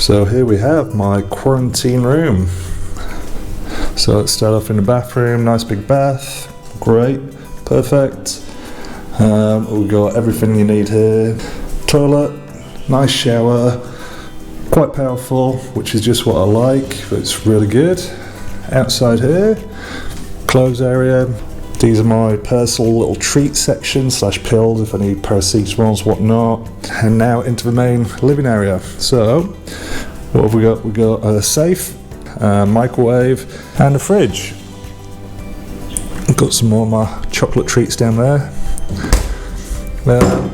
So here we have my quarantine room. So let's start off in the bathroom. Nice big bath, great, perfect. We've got everything you need here. Toilet, nice shower, quite powerful, which is just what I like, but it's really good. Outside here, clothes area. These are my personal little treat section / pills if I need paracetamols, whatnot. And now into the main living area. So, what have we got? We got a safe, a microwave, and a fridge. Got some more of my chocolate treats down there.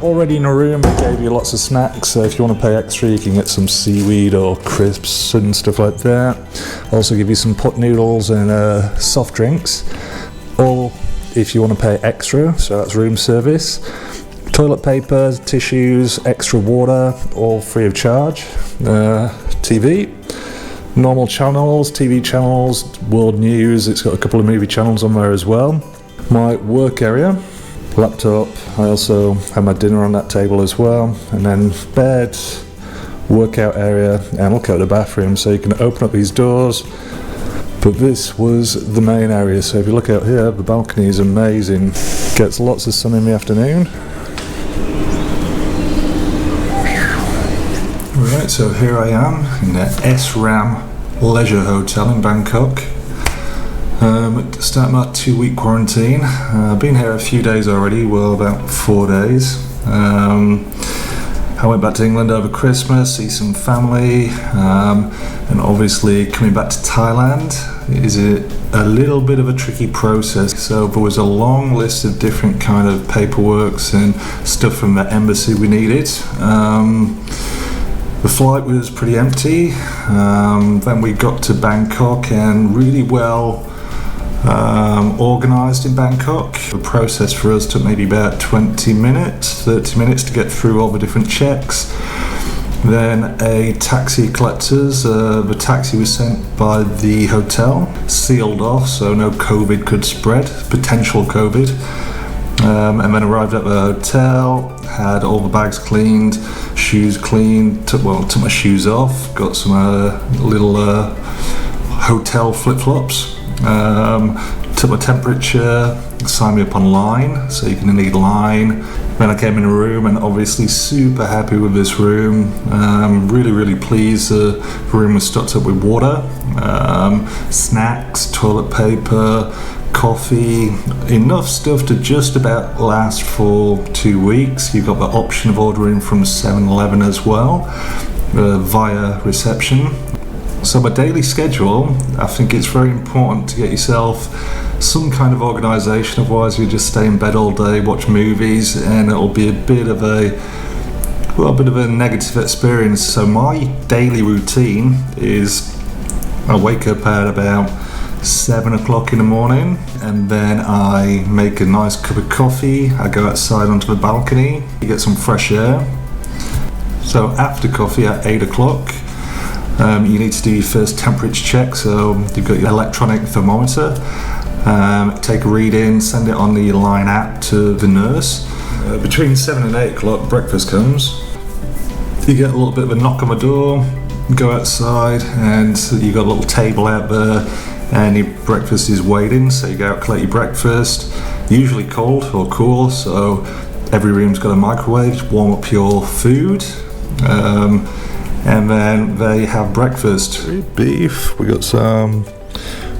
Already in a room, I gave you lots of snacks, so if you want to pay extra you can get some seaweed or crisps and stuff like that. Also give you some pot noodles and soft drinks, or if you want to pay extra, so that's room service. Toilet paper, tissues, extra water, all free of charge. TV, normal channels, TV channels, world news, it's got a couple of movie channels on there as well. My work area, laptop, I also have my dinner on that table as well, and then bed, workout area, and look at the bathroom, so you can open up these doors. But this was the main area, so if you look out here, the balcony is amazing. Gets lots of sun in the afternoon. Right, so here I am in the SRAM Leisure Hotel in Bangkok. Starting my 2-week quarantine. I've been here a few days already, well, about 4 days. I went back to England over Christmas, see some family, and obviously coming back to Thailand is a little bit of a tricky process. So there was a long list of different kind of paperworks and stuff from the embassy we needed. The flight was pretty empty. Then we got to Bangkok and really well organised in Bangkok. The process for us took maybe about 30 minutes to get through all the different checks. Then a taxi collected us. The taxi was sent by the hotel, sealed off so no COVID could spread, potential COVID. And then arrived at the hotel, had all the bags cleaned, shoes cleaned, took my shoes off, got some little hotel flip-flops, took my temperature, signed me up online, so you're going to need line. Then I came in a room and obviously super happy with this room, really pleased. The room was stocked up with water, snacks, toilet paper, coffee, enough stuff to just about last for 2 weeks. You've got the option of ordering from 7-Eleven as well, via reception. So my daily schedule, I think it's very important to get yourself some kind of organisation, otherwise you just stay in bed all day, watch movies, and it'll be a bit of a negative experience. So my daily routine is I wake up at about 7 o'clock in the morning, and then I make a nice cup of coffee. I go outside onto the balcony, you get some fresh air. So after coffee at 8 o'clock, you need to do your first temperature check. So you've got your electronic thermometer, take a reading, send it on the Line app to the nurse. Between 7 and 8 o'clock, breakfast comes. You get a little bit of a knock on the door, go outside, and you've got a little table out there, and your breakfast is waiting, so you go out, collect your breakfast, usually cold or cool, so every room's got a microwave to warm up your food, and then they have breakfast. Beef, we got some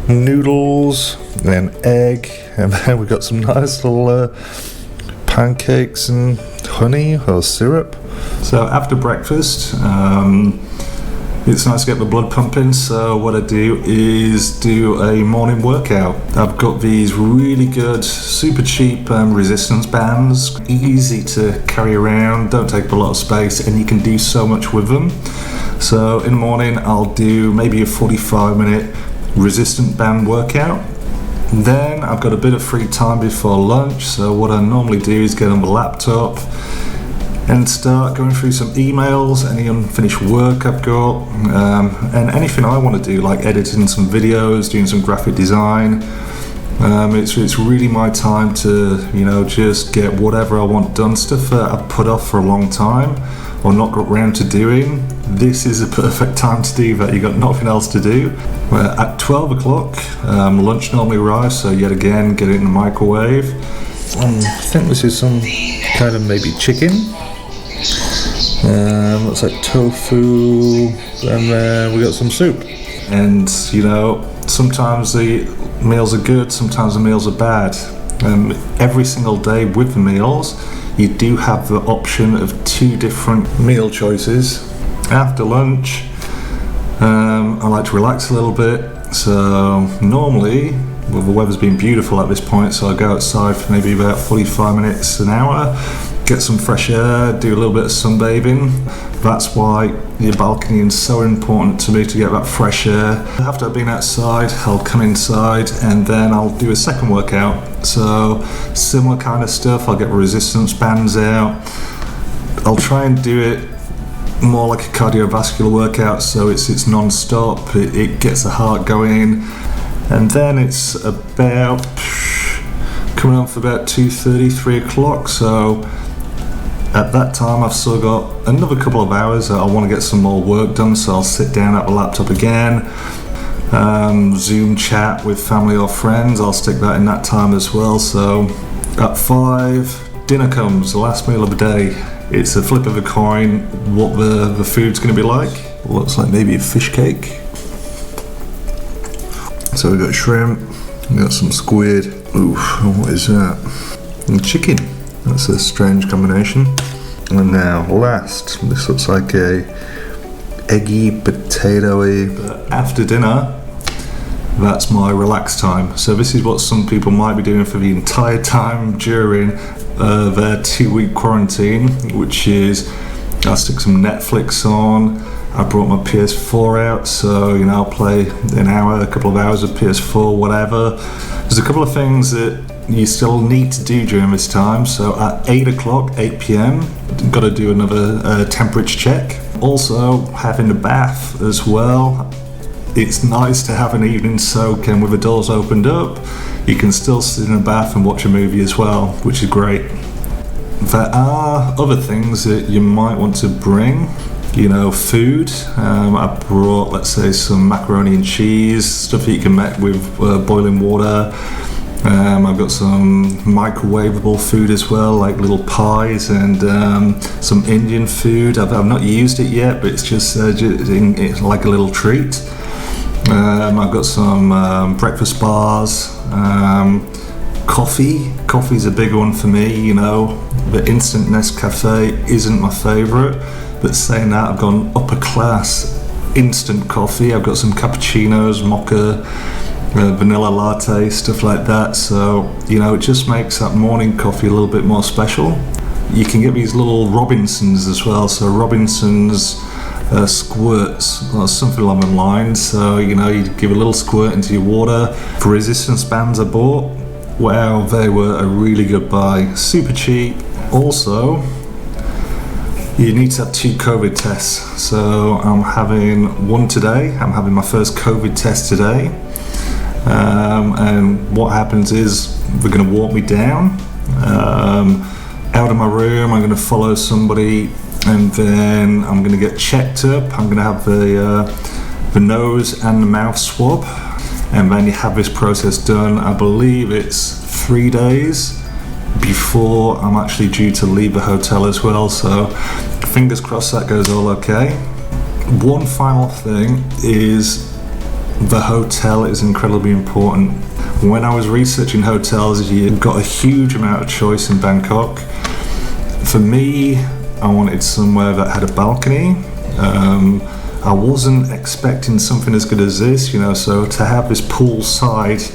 noodles, and egg, and then we got some nice little pancakes and honey or syrup. So after breakfast, it's nice to get the blood pumping, so what I do is do a morning workout. I've got these really good, super cheap resistance bands, easy to carry around, don't take up a lot of space, and you can do so much with them. So in the morning I'll do maybe a 45-minute resistant band workout. Then I've got a bit of free time before lunch, so what I normally do is get on the laptop and start going through some emails, any unfinished work I've got, and anything I want to do, like editing some videos, doing some graphic design. It's really my time to, just get whatever I want done, stuff that I've put off for a long time or not got round to doing. This is a perfect time to do that. You've got nothing else to do. At 12 o'clock, lunch normally arrives, so yet again, get it in the microwave. I think this is some kind of maybe chicken. Looks like tofu, and we got some soup. And sometimes the meals are good, sometimes the meals are bad. Every single day with the meals, you do have the option of 2 different meal choices. After lunch, I like to relax a little bit. So normally, well, the weather's been beautiful at this point, so I go outside for maybe about 45 minutes, an hour, get some fresh air, do a little bit of sunbathing. That's why the balcony is so important to me, to get that fresh air. After I've been outside, I'll come inside and then I'll do a second workout. So similar kind of stuff, I'll get resistance bands out. I'll try and do it more like a cardiovascular workout, so it's non-stop, it gets the heart going. And then it's about coming on for about 2:30, 3 o'clock. So at that time, I've still got another couple of hours that I want to get some more work done. So I'll sit down at the laptop again, Zoom chat with family or friends. I'll stick that in that time as well. So at 5, dinner comes, the last meal of the day. It's a flip of a coin what the food's going to be like. Looks like maybe a fish cake. So we've got shrimp, we've got some squid. Ooh, what is that? And chicken. That's a strange combination. And now last, this looks like a eggy, potatoey. But after dinner, that's my relax time. So this is what some people might be doing for the entire time during their 2-week quarantine, which is I'll stick some Netflix on. I brought my PS4 out, so I'll play an hour, a couple of hours of PS4, whatever. There's a couple of things that you still need to do during this time. So at 8 p.m, got to do another temperature check. Also having a bath as well. It's nice to have an evening soak, and with the doors opened up, you can still sit in a bath and watch a movie as well, which is great. There are other things that you might want to bring. Food. I brought, let's say, some macaroni and cheese, stuff that you can make with boiling water. I've got some microwavable food as well, like little pies and some Indian food. I've not used it yet, but it's just it's like a little treat. I've got some breakfast bars, coffee. Coffee's a big one for me. The instant Nescafe isn't my favourite. But saying that, I've gone upper class instant coffee. I've got some cappuccinos, mocha, vanilla latte, stuff like that. So, it just makes that morning coffee a little bit more special. You can get these little Robinsons as well. So Robinsons squirts, or something along the lines. So, you give a little squirt into your water. For resistance bands I bought, wow, they were a really good buy. Super cheap. Also, you need to have 2 COVID tests. So I'm having one today. I'm having my first COVID test today. And what happens is they're going to walk me down out of my room. I'm going to follow somebody, and then I'm going to get checked up. I'm going to have the nose and the mouth swab, and then you have this process done. I believe it's 3 days before I'm actually due to leave the hotel as well, so fingers crossed that goes all okay. One final thing is the hotel is incredibly important. When I was researching hotels, you've got a huge amount of choice in Bangkok. For me, I wanted somewhere that had a balcony. I wasn't expecting something as good as this, so to have this poolside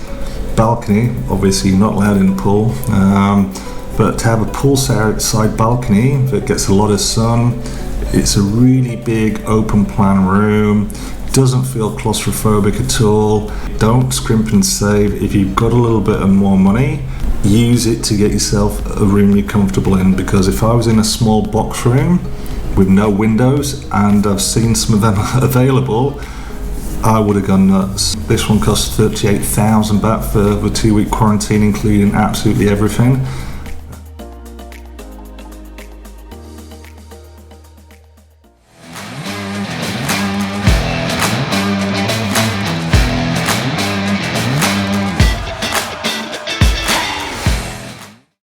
balcony, obviously you're not allowed in the pool, but to have a poolside balcony that gets a lot of sun. It's a really big open plan room, doesn't feel claustrophobic at all. Don't scrimp and save. If you've got a little bit of more money, use it to get yourself a room you're comfortable in, because if I was in a small box room with no windows, and I've seen some of them available, I would have gone nuts. This one cost 38,000 baht for the 2-week quarantine, including absolutely everything.